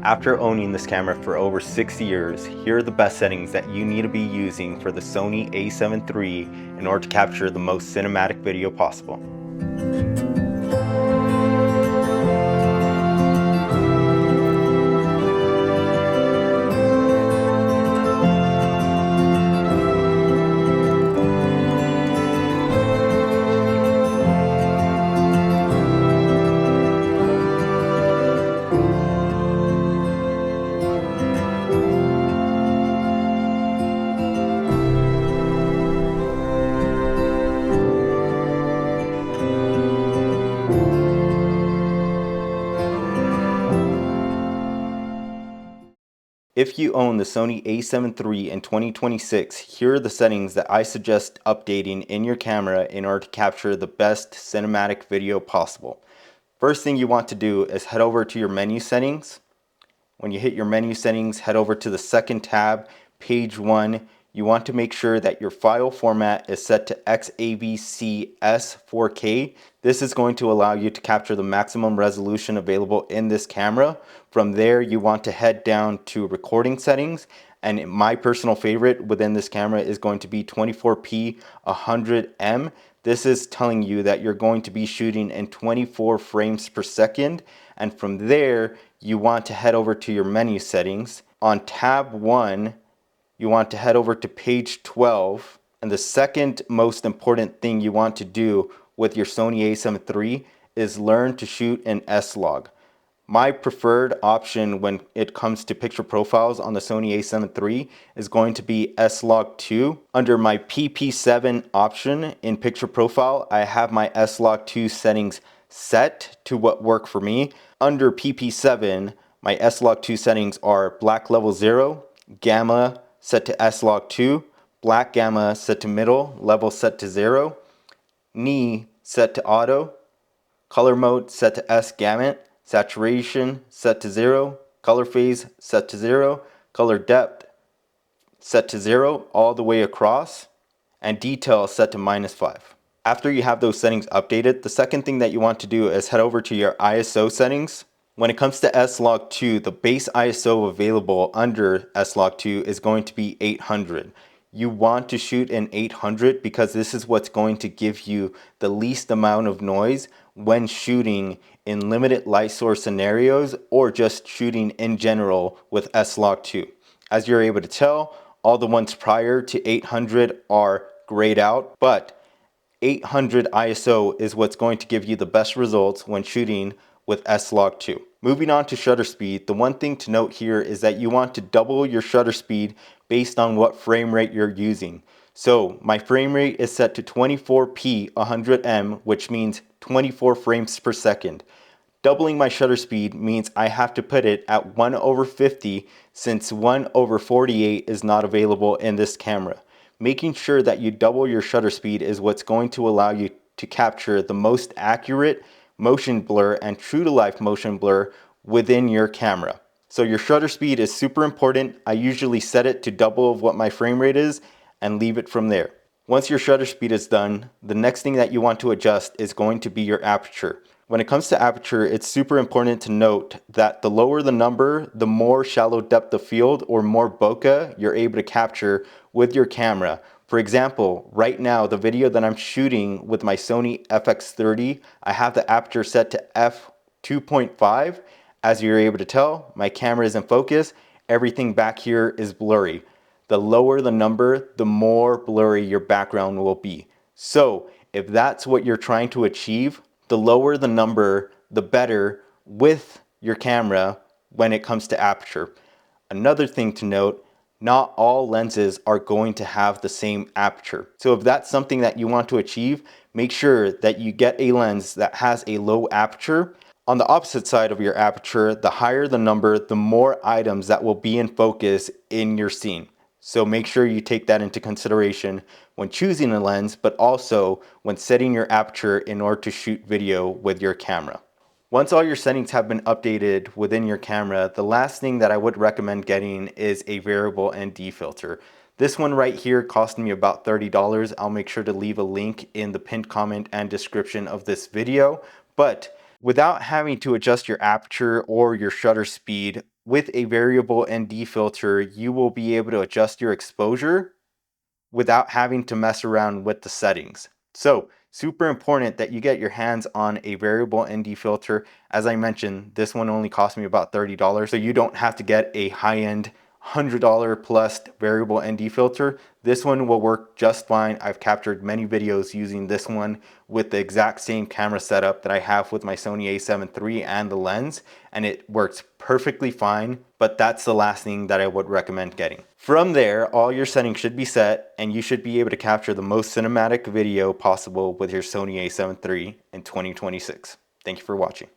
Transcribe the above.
After owning this camera for over 6 years, here are the best settings that you need to be using for the Sony A7 III in order to capture the most cinematic video possible. If you own the Sony A7 III in 2026, here are the settings that I suggest updating in your camera in order to capture the best cinematic video possible. First thing you want to do is head over to your menu settings. When you hit your menu settings, head over to the second tab, page 1. You want to make sure that your file format is set to XAVC S4K. This is going to allow you to capture the maximum resolution available in this camera. From there, you want to head down to recording settings. And my personal favorite within this camera is going to be 24p 100mm. This is telling you that you're going to be shooting in 24 frames per second. And from there, you want to head over to your menu settings. On tab 1, you want to head over to page 12. And the second most important thing you want to do with your Sony A7 III is learn to shoot in S-Log. My preferred option when it comes to picture profiles on the Sony A7 III is going to be S-Log 2. Under my PP7 option in picture profile, I have my S-Log 2 settings set to what work for me. Under PP7, my S-Log 2 settings are black level 0, gamma set to S-Log 2, black gamma set to middle, level set to 0, knee set to auto, color mode set to S-Gamut, saturation set to 0, color phase set to 0, color depth set to 0 all the way across, and detail set to -5. After you have those settings updated, the second thing that you want to do is head over to your ISO settings. When it comes to S-Log 2, the base ISO available under S-Log 2 is going to be 800. You want to shoot in 800 because this is what's going to give you the least amount of noise when shooting in limited light source scenarios or just shooting in general with S-Log 2. As you're able to tell, all the ones prior to 800 are grayed out, but 800 ISO is what's going to give you the best results when shooting with S-Log 2. Moving on to shutter speed, the one thing to note here is that you want to double your shutter speed based on what frame rate you're using. So my frame rate is set to 24p 100mm, which means 24 frames per second. Doubling my shutter speed means I have to put it at 1/50 since 1/48 is not available in this camera. Making sure that you double your shutter speed is what's going to allow you to capture the most accurate motion blur and true to life motion blur within your camera. So your shutter speed is super important. I usually set it to double of what my frame rate is and leave it from there. Once your shutter speed is done, the next thing that you want to adjust is going to be your aperture. When it comes to aperture, it's super important to note that the lower the number, the more shallow depth of field or more bokeh you're able to capture with your camera. For example, right now, the video that I'm shooting with my Sony FX30, I have the aperture set to f2.5. As you're able to tell, my camera is in focus. Everything back here is blurry. The lower the number, the more blurry your background will be. So if that's what you're trying to achieve, the lower the number, the better with your camera when it comes to aperture. Another thing to note, not all lenses are going to have the same aperture. So if that's something that you want to achieve, make sure that you get a lens that has a low aperture. On the opposite side of your aperture, the higher the number, the more items that will be in focus in your scene. So make sure you take that into consideration when choosing a lens, but also when setting your aperture in order to shoot video with your camera. Once all your settings have been updated within your camera, the last thing that I would recommend getting is a variable ND filter. This one right here cost me about $30. I'll make sure to leave a link in the pinned comment and description of this video. But without having to adjust your aperture or your shutter speed with a variable ND filter, you will be able to adjust your exposure without having to mess around with the settings. So super important that you get your hands on a variable ND filter. As I mentioned, this one only cost me about $30, so you don't have to get a high-end $100 plus variable ND filter. This one will work just fine. I've captured many videos using this one with the exact same camera setup that I have with my Sony a7 III and the lens, and it works perfectly fine, but that's the last thing that I would recommend getting. From there, all your settings should be set, and you should be able to capture the most cinematic video possible with your Sony a7 III in 2026. Thank you for watching.